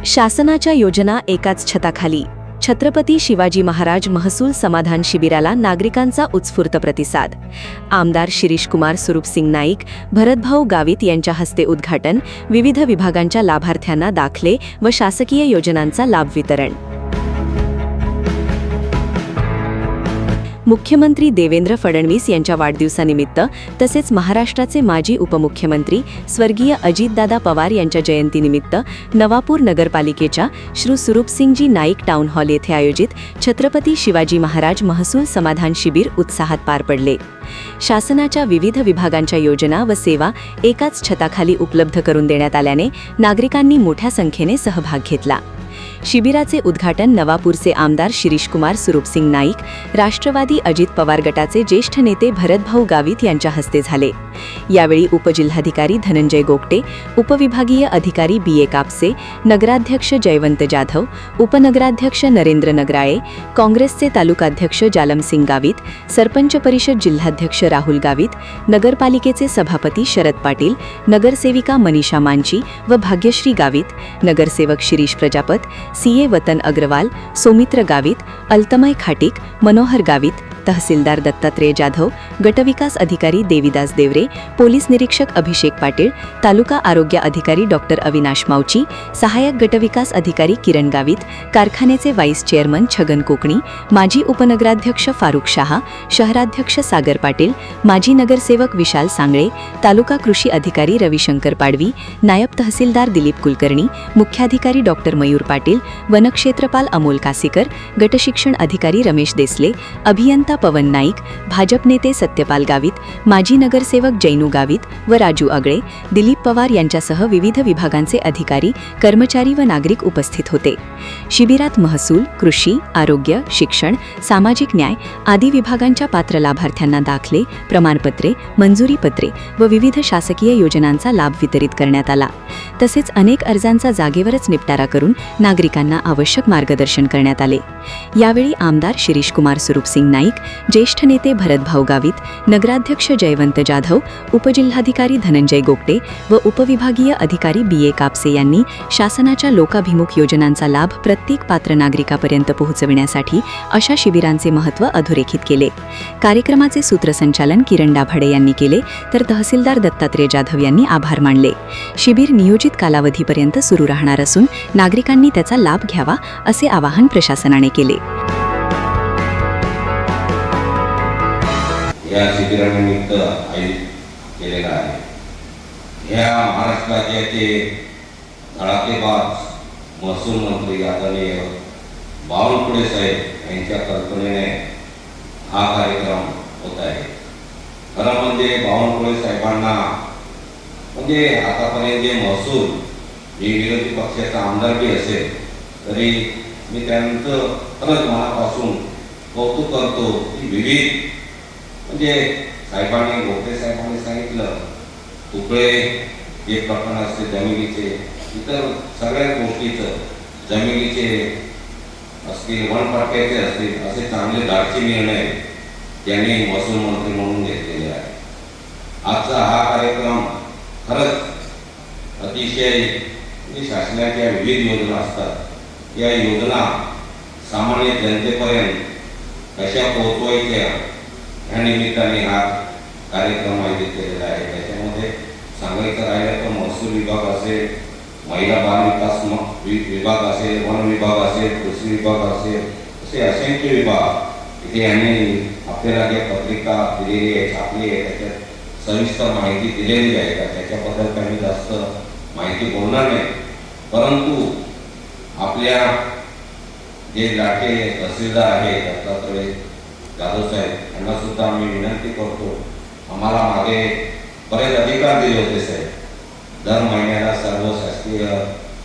शासनाच्या योजना एकाच छताखाली. छत्रपती शिवाजी महाराज महसूल समाधान शिबिराला नागरिकांचा उत्स्फूर्त प्रतिसाद. आमदार शिरीषकुमार सुरूपसिंग नाईक, भरतभाऊ गावित यांच्या हस्ते उद्घाटन. विविध विभागांच्या लाभार्थ्यांना दाखले व शासकीय योजनांचा लाभ वितरण. मुख्यमंत्री देवेंद्र फडणवीस यांच्या वाढदिवसानिमित्त तसेच महाराष्ट्राचे माजी उपमुख्यमंत्री स्वर्गीय अजितदादा पवार यांच्या जयंतीनिमित्त नवापूर नगरपालिकेच्या श्री सुरूपसिंगजी नाईक टाउन हॉल येथे आयोजित छत्रपती शिवाजी महाराज महसूल समाधान शिबिर उत्साहात पार पडले. शासनाच्या विविध विभागांच्या योजना व सेवा एकाच छताखाली उपलब्ध करून देण्यात आल्याने नागरिकांनी मोठ्या संख्येने सहभाग घेतला. शिबिराचे उद्घाटन नवापूरचे आमदार शिरीषकुमार सुरूपसिंग नाईक, राष्ट्रवादी अजित पवार गटाचे ज्येष्ठ नेते भरतभाऊ गावित यांच्या हस्ते झाले. यावेळी उपजिल्हाधिकारी धनंजय गोगटे, उपविभागीय अधिकारी बी ए कापसे, नगराध्यक्ष जयवंत जाधव, उपनगराध्यक्ष नरेंद्र नगराळे, काँग्रेसचे तालुकाध्यक्ष जालमसिंग गावित, सरपंच परिषद जिल्हाध्यक्ष राहुल गावित, नगरपालिकेचे सभापती शरद पाटील, नगरसेविका मनीषा मांची व भाग्यश्री गावित, नगरसेवक शिरीष प्रजापत, सीए वतन अग्रवाल, सौमित्र गावित, अल्तमय खाटीक, मनोहर गावित, तहसीलदार दत्तात्रेय जाधव, गटविकास अधिकारी देविदास देवरे, पोलीस निरीक्षक अभिषेक पाटील, तालुका आरोग्य अधिकारी डॉक्टर अविनाश मावची, सहाय्यक गटविकास अधिकारी किरण गावित, कारखान्याचे व्हाईस चेअरमन छगन कोकणी, माजी उपनगराध्यक्ष फारुख शाह, शहराध्यक्ष सागर पाटील, माजी नगरसेवक विशाल सांगळे, तालुका कृषी अधिकारी रविशंकर पाडवी, नायब तहसीलदार दिलीप कुलकर्णी, मुख्याधिकारी डॉक्टर मयूर पाटील, वनक्षेत्रपाल अमोल कासीकर, गटशिक्षण अधिकारी रमेश देसले, अभियंता पवन नाईक, भाजप नेते सत्यपाल गावित, माजी नगरसेवक जैनू गावित व राजू अगळे, दिलीप पवार यांच्यासह विविध विभागांचे अधिकारी, कर्मचारी व नागरिक उपस्थित होते. शिबिरात महसूल, कृषी, आरोग्य, शिक्षण, सामाजिक न्याय आदी विभागांच्या पात्र लाभार्थ्यांना दाखले, प्रमाणपत्रे, मंजुरीपत्रे व विविध शासकीय योजनांचा लाभ वितरित करण्यात आला. तसेच अनेक अर्जांचा जागेवरच निपटारा करून नागरिकांना आवश्यक मार्गदर्शन करण्यात आले. यावेळी आमदार शिरीषकुमार सुरूपसिंग नाईक, ज्येष्ठ नेते भरतभाऊ गावित, नगराध्यक्ष जयवंत जाधव, उपजिल्हाधिकारी धनंजय गोगटे व उपविभागीय अधिकारी बी ए कापसे यांनी शासनाच्या लोकाभिमुख योजनांचा लाभ प्रत्येक पात्र नागरिकापर्यंत पोहोचविण्यासाठी अशा शिबिरांचे महत्त्व अधोरेखित केले. कार्यक्रमाचे सूत्रसंचालन किरण डाभाडे यांनी केले, तर तहसीलदार दत्तात्रेय जाधव यांनी आभार मानले. शिबिर नियोजित कालावधीपर्यंत सुरू राहणार असून नागरिकांनी त्याचा लाभ घ्यावा असे आवाहन प्रशासनाने केले. या शिबिरानिमित्त आयोजित केलेला आहे. ह्या महाराष्ट्र राज्याचे धडाकेबाज महसूल मंत्री आदरणीय बावनकुळे साहेब यांच्या कल्पनेने हा कार्यक्रम होत आहे. खरं म्हणजे बावनकुळे साहेबांना म्हणजे आतापर्यंत जे महसूल जे विरोधी पक्षाचा आमदारकी असेल तरी मी त्यांचं खरंच मनापासून कौतुक करतो की विविध म्हणजे साहेबांनी गोगटे साहेबांनी सांगितलं तुकडे जे प्रकरण असते जमिनीचे, इतर सगळ्या गोष्टीचं जमिनीचे असतील, वनपट्ट्याचे असतील, असे चांगले धाडसी निर्णय त्यांनी महसूल मंत्री म्हणून घेतलेले आहे. आजचा हा कार्यक्रम खरंच अतिशय शासनाच्या विविध योजना असतात, या योजना सामान्य जनतेपर्यंत कशा पोहोचवायच्या ह्या निमित्ताने हा कार्यक्रम आयोजित केलेला आहे. त्याच्यामध्ये सांगायचं राहिलं तर महसूल विभाग असेल, महिला बाल विकास विभाग असेल, वन विभाग असेल, कृषी विभाग असेल, असे असंख्य विभाग इथे यांनी आपल्याला ज्या पत्रिका दिलेली आहे, छापली आहे, त्याच्यात सविस्तर माहिती दिलेली आहे. त्याच्याबद्दल काही जास्त माहिती बोलणार नाही, परंतु आपल्या जे लाटे तहसीलदार आहे दत्तात्रेय जाधव साहेब यांना सुद्धा मी विनंती करतो, आम्हाला मागे बरेच अधिकार दिले होते साहेब, दर महिन्याला सर्व शासकीय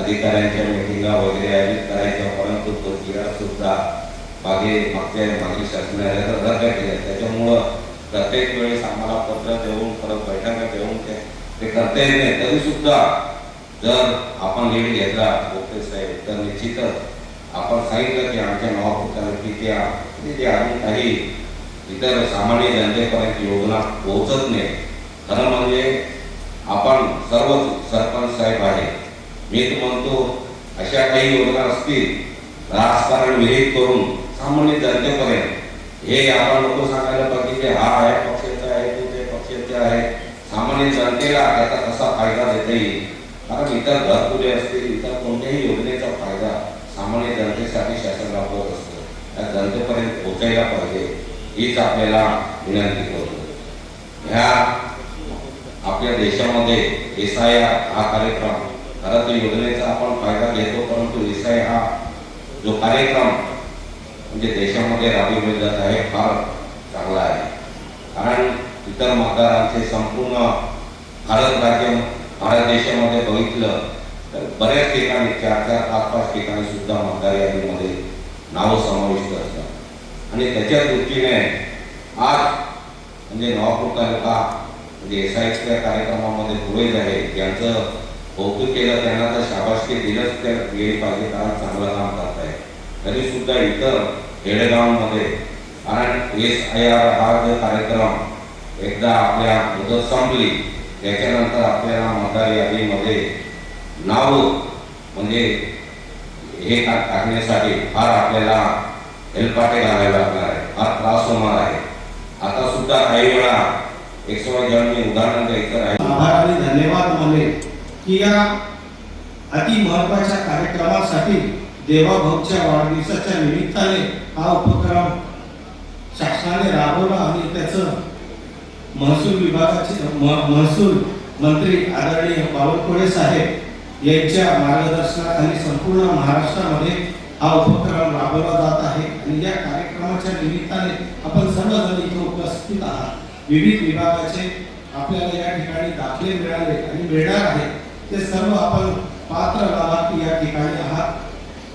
अधिकाऱ्यांच्या मिटिंगा वगैरे आयोजित करायच्या, परंतु तो सुद्धा मागील शासनाने रद्द केले. त्याच्यामुळं प्रत्येक वेळेस आम्हाला पत्र देऊन परत बैठका देऊन ते करता येत नाही. तरी सुद्धा जर आपण लीड घेतला गोगटे साहेब तर निश्चितच आपण सांगितलं की आमच्या नवापूर तालुक्याच्या जे अजून काही इतर सामान्य जनतेपर्यंत योजना पोहोचत नाही. खरं म्हणजे आपण सर्व सरपंच साहेब आहे, मी तर म्हणतो अशा काही योजना असतील राजकारण विहित करून सामान्य जनतेपर्यंत हे आपण नको सांगायला पाहिजे की हा आहे पक्षाचा आहे तो ते पक्षाचे आहे. सामान्य जनतेला त्याचा कसा फायदा देता येईल, कारण इतर घरकुले असतील इतर कोणत्याही योजनेचा फायदा सामान्य जनतेसाठी शासन राबवत असतं, त्या जनतेपर्यंत पोहोचायला पाहिजे हीच आपल्याला विनंती करतो. ह्या आपल्या देशामध्ये SIR हा कार्यक्रम खरं तर योजनेचा आपण फायदा घेतो, परंतु SIR हा जो कार्यक्रम म्हणजे देशामध्ये राबविला जात आहे फार चांगला आहे. कारण इतर मतदारांचे संपूर्ण भारत देशामध्ये बघितलं तर बऱ्याच ठिकाणी 4-4, 5-5 ठिकाणी सुद्धा मतदार यादीमध्ये नाव समाविष्ट असतात आणि त्याच्या दृष्टीने आज म्हणजे नवापूर तालुका म्हणजे SIRच्या कार्यक्रमामध्ये पुढे आहे, ज्यांचं कौतुक केलं त्यांना तर शाबासकी दिलंच गेली पाहिजे, कारण चांगलं काम करत आहे. तरी सुद्धा इतर खेडेगावांमध्ये कारण SIR हा जो कार्यक्रम एकदा आपल्या मुदत संपली त्याच्यानंतर आपल्याला मतदार यादीमध्ये नाव म्हणजे हे टाकण्यासाठी फार आपल्याला हेलपाटे घालायला लागणार आहे, फार त्रास होणार आहे. आता सुद्धा काही वेळा मी उदाहरण द्यायचं आहे. आभार आणि धन्यवाद मानले की या अति महत्त्वाच्या कार्यक्रमासाठी देवाभाऊच्या वाढदिवसाच्या निमित्ताने हा उपक्रम शासनाने राबवला आणि त्याचं महसूल विभागाचे महसूल मंत्री आदरणीय बावनकुळे साहेब यांच्या मार्गदर्शनाखाली संपूर्ण महाराष्ट्रामध्ये हा उपक्रम राबवला जात आहे. आणि या कार्यक्रमाच्या निमित्ताने आपण सर्वजण इथे उपस्थित आहात. विविध विभागाचे आपल्याला या ठिकाणी दाखले मिळाले आणि मिळणार आहे ते सर्व आपण पात्र लाभार्थी या ठिकाणी आहात.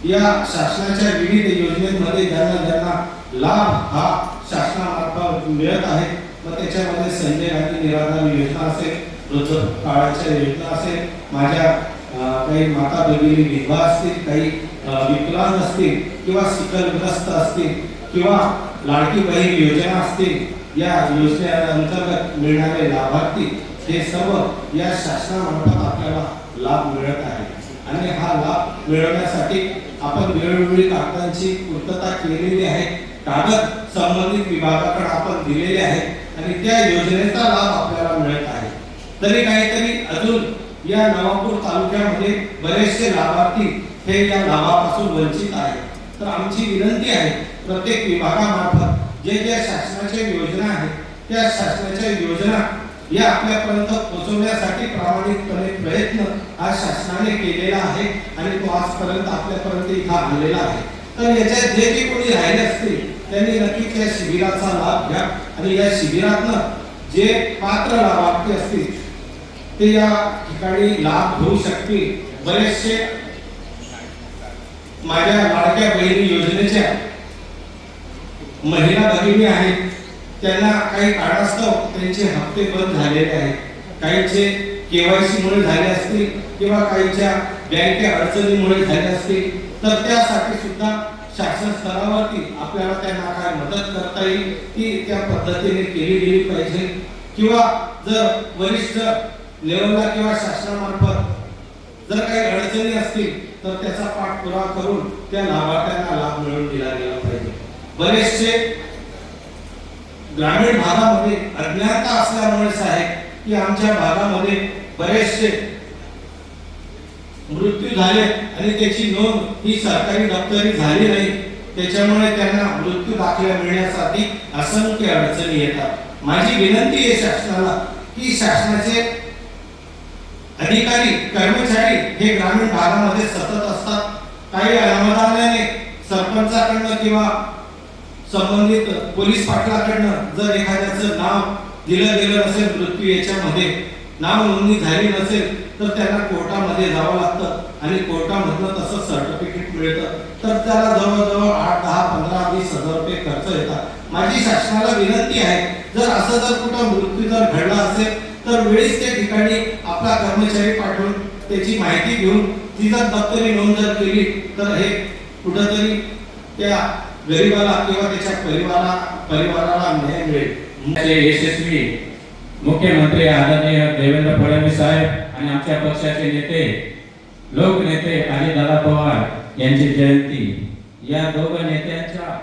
या शासनाच्या विविध योजनेमध्ये ज्यांना लाभ हा शासनामार्फत मिळत आहे, मग त्याच्यामध्ये संजय गांधी निराधार योजना असेल, वृद्धकाळाच्या योजना असेल, माझ्या काही माता भगिनी विधवा असतील, काही विकलांग असतील किंवा सिकलग्रस्त असतील किंवा लाडकी बहीण योजना असतील, या योजनेअंतर्गत मिळणारे लाभार्थी हे सर्व या शासनामार्फत आपल्याला लाभ मिळत आहे. आणि हा लाभ मिळवण्यासाठी आपण वेळोवेळी कागदांची पूर्तता केलेली आहे, कागद संबंधित विभागाकडे आपण दिलेले आहेत आणि त्या योजनेचा लाभ आपल्याला मिळत आहे. तरी काहीतरी अजून या नवापूर तालुक्यामध्ये बरेचसे लाभार्थी हे या लाभापासून वंचित आहेत. तर आमची विनंती आहे प्रत्येक विभागामार्फत ज्या शासनाच्या योजना आहेत त्या शासनाच्या योजना या आपल्यापर्यंत पोहोचवण्यासाठी प्रामाणिकपणे प्रयत्न आज शासनाने केलेला आहे आणि तो आजपर्यंत आपल्यापर्यंत इथं आणलेला आहे. तर याच्यात जे काही कोणी राहिले असतील त्यांनी नक्कीच या शिबिराचा लाभ घ्या आणि या शिबिरातनं जे पात्र लाभार्थी असतील ते या ठिकाणी लाभ घेऊ शकतील. बरेचसे माझ्या लाडक्या बहिणी योजनेच्या महिला भगिनी आहेत, त्यांना काही कारणास्तव त्यांचे हप्ते बंद झालेले आहेत. काहींचे KYC मुळे झाले असतील किंवा काहींच्या बँके अडचणीमुळे झाले असतील, तर त्यासाठी सुद्धा शासन स्तरावरती आपल्याला त्यांना काय मदत करता येईल ती त्या पद्धतीने केली गेली पाहिजे. किंवा जर वरिष्ठ लेवलला किंवा शासनामार्फत जर काही अडचणी असतील तर त्याचा पाठपुरावा करून त्या लाभार्थ्यांना लाभ मिळवून दिला गेला पाहिजे. बरेचसे ग्रामीण भागामध्ये अज्ञानता असल्यामुळे आहे की आमच्या भागामध्ये बरेचसे मृत्यू झाले आणि त्याची नोंद ही सरकारी दप्तरी झाली नाही, त्याच्यामुळे त्यांना मृत्यू दाखला मिळण्यासाठी असंख्य अडचणी येतात. माझी विनंती आहे शासनाला की शासनाचे अधिकारी कर्मचारी हे ग्रामीण भागामध्ये सतत असतात. काही अनामधानाने सरपंचाकडनं किंवा संबंधित पोलीस पाटलाकडनं जर एखाद्याचं नाव दिलं गेलं नसेल, मृत्यू याच्यामध्ये नाव नोंदणी झाली नसेल तर त्यांना कोर्टामध्ये जावं लागतं आणि कोर्टामधनं तसं सर्टिफिकेट मिळतं. तर त्याला जवळजवळ 8, 10, 15, 20 हजार रुपये खर्च येतात. माझी शासनाला विनंती आहे जर असं जर कुठं मृत्यू जर घडला असेल तर वेळीच त्या ठिकाणी आपला कर्मचारी पाठवून त्याची माहिती घेऊन ती जर दप्तरी नोंद जर केली तर हे कुठंतरी त्या गरीबाला किंवा त्याच्या परिवाराला न्याय मिळेल. यशस्वी मुख्यमंत्री आदरणीय देवेंद्र फडणवीस साहेब आणि आमच्या पक्षाचे नेते लोकनेते अजितदादा पवार यांची जयंती, या दोघं नेत्यांचा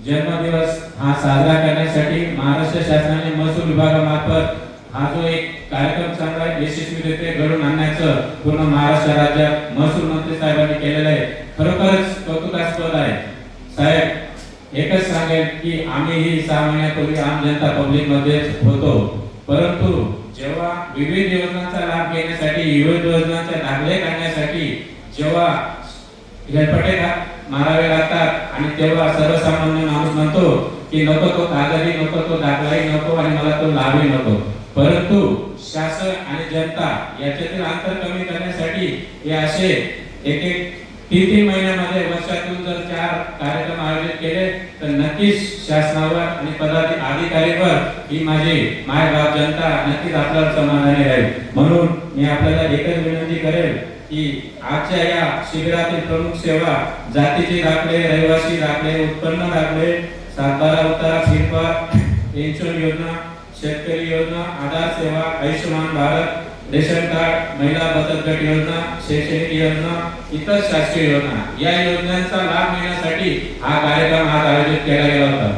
जन्मदिवस हा साजरा करण्यासाठी महाराष्ट्र शासनाने महसूल विभागामार्फत हा जो एक कार्यक्रम चांगला यशस्वीरित्या घडवून आणण्याचं पूर्ण महाराष्ट्र राज्यात महसूल मंत्री साहेबांनी केलेलं आहे. खरोखरच कौतुकास्पद आहे. साहेब, एकच सांगेल की आम्हीही 6 महिन्यापूर्वी आम जनता पब्लिक मध्ये होतो, परंतु जेव्हा विविध योजनांचा लाभ घेण्यासाठी, विविध योजनांचे दाखले काढण्यासाठी जेव्हा हेलपटे मारावे लागतात आणि तेव्हा सर्वसामान्य माणूस म्हणतो की नको तो कागदही नको, तो दाखलाही नको आणि मला तो लाभही नको. परंतु शासन आणि जनता याच्यातील अंतर कमी करण्यासाठी हे असे एक 3 महिन्यामध्ये वर्षातून जर 4 कार्यक्रम आयोजित केले तर नक्कीच शासनावर आणि अधिकारीवर ही माझी मायबाप जनता नक्कीच आपल्याला समाधानी राहील. म्हणून मी आपल्याला एकच विनंती करेल की आजच्या या शिबिरातील प्रमुख सेवा जातीचे दाखले, रहिवासी दाखले, उत्पन्न दाखले, सातबारा उतारा, फिरपा, पेन्शन योजना, शेतकरी योजना, आधार सेवा, आयुष्यमान भारत, रेशन कार्ड, महिला बचत गट योजना, शैक्षणिक योजना, इतर शासकीय योजना, या योजनांचा लाभ मिळण्यासाठी हा कार्यक्रम आज आयोजित केला गेला होता.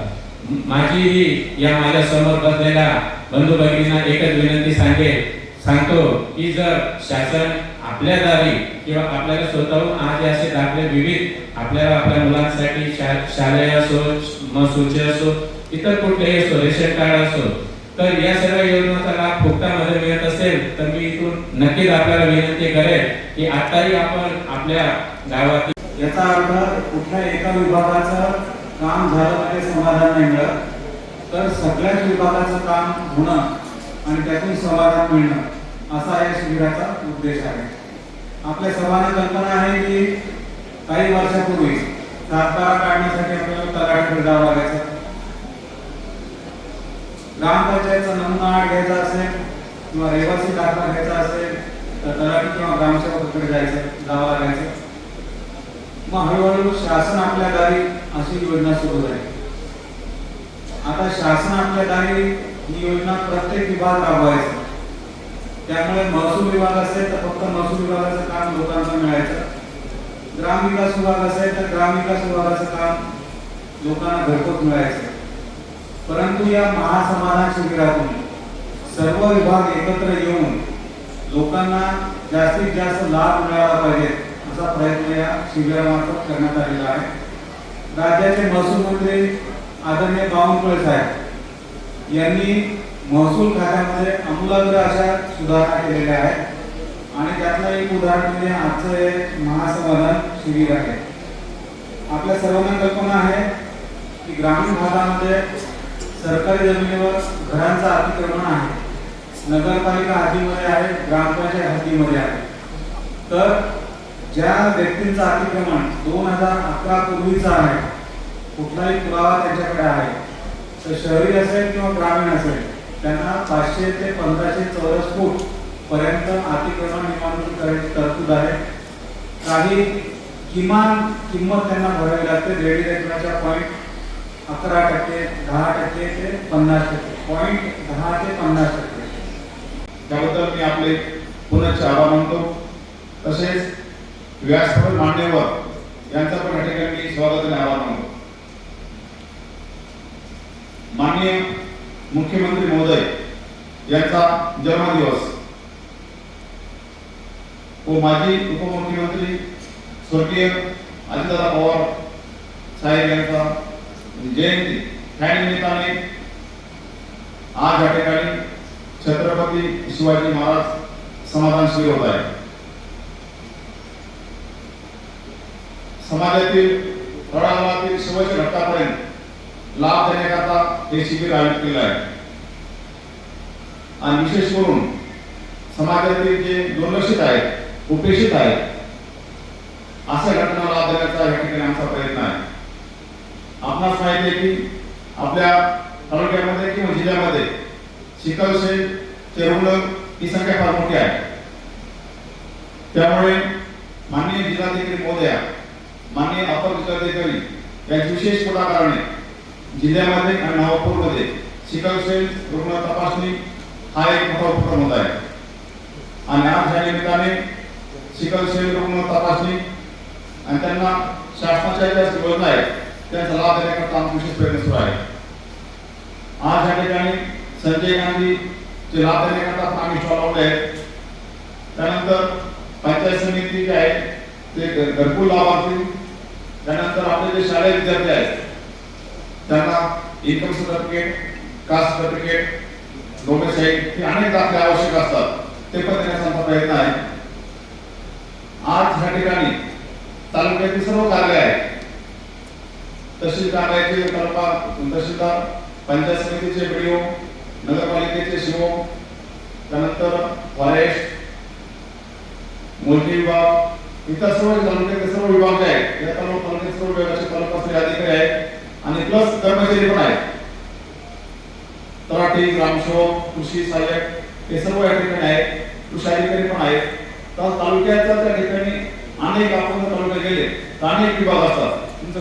माझी या माझ्या समोर बसलेल्या बंधू भगिनींना एकच विनंती सांगतो की जर शासन आपल्या दारी किंवा आपल्याला स्वतःहून आज असे दाखले विविध आपल्याला आपल्या मुलांसाठी शालेय असो, महसूलचे असो, इतर कुठलेही असो, रेशन कार्ड असो, तर या सर्व योजनांचा लाभ फुकटामध्ये मिळत असेल तर मी इथून नक्कीच आपल्याला विनंती करेल की आताही आपण आपल्या गावातील याचा अर्थ कुठल्या एका विभागाचं काम झालं म्हणजे समाधान नाही मिळत, तर सगळ्याच विभागाचं काम होणं आणि त्यातून समाधान मिळणं असा या शिबिराचा उद्देश आहे. आपल्या सर्वांना कल्पना आहे की काही वर्षापूर्वी सातबारा काढण्यासाठी आपल्याला तलाठीकडे जावं लागायचं. ग्रामपंचायतचा नमुना घ्यायचा असेल किंवा रहिवासी दाखला घ्यायचा असेल तर तलाठी किंवा ग्रामसेवकाकडे जावं लागायचं. मग हळूहळू शासन आपल्या दारी अशी योजना सुरू झाली. आता शासन आपल्या दारी ही योजना प्रत्येक विभाग राबवायचा. त्यामुळे महसूल विभाग असेल तर फक्त महसूल विभागाचं काम लोकांना मिळायचं, ग्रामविकास विभाग असेल तर ग्रामविकास विभागाचं काम लोकांना घरपोच मिळायचं. परंतु या महासमाधान शिबिरातून सर्व विभाग एकत्र येऊन लोकांना जास्तीत जास्त लाभ मिळाला पाहिजे असा प्रयत्न या शिबिरामार्फत करण्यात आलेला आहे. राज्याचे महसूल मंत्री आदरणीय बावनकुळे साहेब यांनी महसूल खात्यामध्ये आमूलाग्र अशा सुधारणा केलेल्या आहेत आणि त्यातलं एक उदाहरण म्हणजे आजचं हे महासमाधान शिबिर आहे. आपल्या सर्वांना कल्पना आहे की ग्रामीण भागामध्ये सरकारी जमिनीवर घरांचं अतिक्रमण आहे, नगरपालिका हद्दीमध्ये आहे, ग्रामपंचायत हद्दीमध्ये आहे. तर ज्या व्यक्तींचं अतिक्रमण 2011 पूर्वीचं आहे, कुठलाही पुरावा त्यांच्याकडे आहे, तर शहरी असेल किंवा ग्रामीण असेल त्यांना 500 ते 1500 चौरस फूट पर्यंत अतिक्रमण नियमानुसार करायची तरतूद आहे. काही किमान किंमत त्यांना भरावी लागते. रेडिएशनच्या 11%, 10% ते 50%, 10% ते 50%. त्याबद्दल मी आपले पुनश्च आभार मानतो. तसेच व्यासपीठ मान्यवर यांचा पण या ठिकाणी मी स्वागताने आभार मानतो. माननीय मुख्यमंत्री महोदय यांचा जन्मदिवस व माजी उपमुख्यमंत्री स्वर्गीय अजितदादा पवार साहेब यांचा जयंती ह्या निमित्ताने आज या ठिकाणी छत्रपती शिवाजी महाराज समाधान शिबिर होत आहे. समाजातील तळागाळातील शेवटच्या घटकापर्यंत लाभ देण्याकरता हे शिबिर आयोजित केलं आहे आणि विशेष करून समाजातील जे दुर्लक्षित आहेत, उपेक्षित आहेत अशा घटना लाभ देण्याचा या ठिकाणी आमचा प्रयत्न आहे. आपणास माहिती आहे की आपल्या तालुक्यामध्ये किंवा जिल्ह्यामध्ये सिकलसेलचे रुग्ण ही संख्या फार मोठी आहे. त्यामुळे माननीय जिल्हाधिकारी महोदया, माननीय अपर जिल्हाधिकारी यांच्या विशेष पुढाकाराने जिल्ह्यामध्ये आणि नवापूरमध्ये सिकलसेल रुग्ण तपासणी हा एक मोठा उपक्रम होत आहे. आणि आज या निमित्ताने सिकलसेल रुग्ण तपासणी आणि त्यांना शासनाच्या ज्या योजना आहेत त्यांचा लाभ देण्याकरता आमचे विशेष प्रयत्न सुरू आहे. आज या ठिकाणी संजय गांधी चे लाभ देण्याकरता आम्ही स्टॉल लावले आहेत. त्यानंतर पंचायत समिती जे आहे ते घरकुल लाभार्थी, त्यानंतर आपले जे शालेय विद्यार्थी आहेत त्यांना income certificate, caste certificate, domicile हे अनेक दाखले आवश्यक असतात, ते पण देण्याचा आमचा प्रयत्न आहे. आज या ठिकाणी तालुक्यातील सर्व कार्यालय आहेत, तहसील कार्यालयाचे तहसीलदार, पंचायत समितीचे BDO, नगरपालिकेचे CO, त्यानंतर फॉरेस्ट, मोलकी विभाग, इतर सर्व तालुक्याचे सर्व विभाग जे आहेत या तालुक्यातील सर्व विभागाचे तालुकास्तरीय अधिकारी आहेत आणि प्लस कर्मचारी पण आहेत. तलाठी, ग्रामसेवक, कृषी सहाय्यक हे सर्व या ठिकाणी आहेत, कृषी अधिकारी पण आहेत. तर तालुक्याच्या त्या ठिकाणी अनेक आपण तालुक्यात गेले तर अनेक विभाग असतात. तुमचं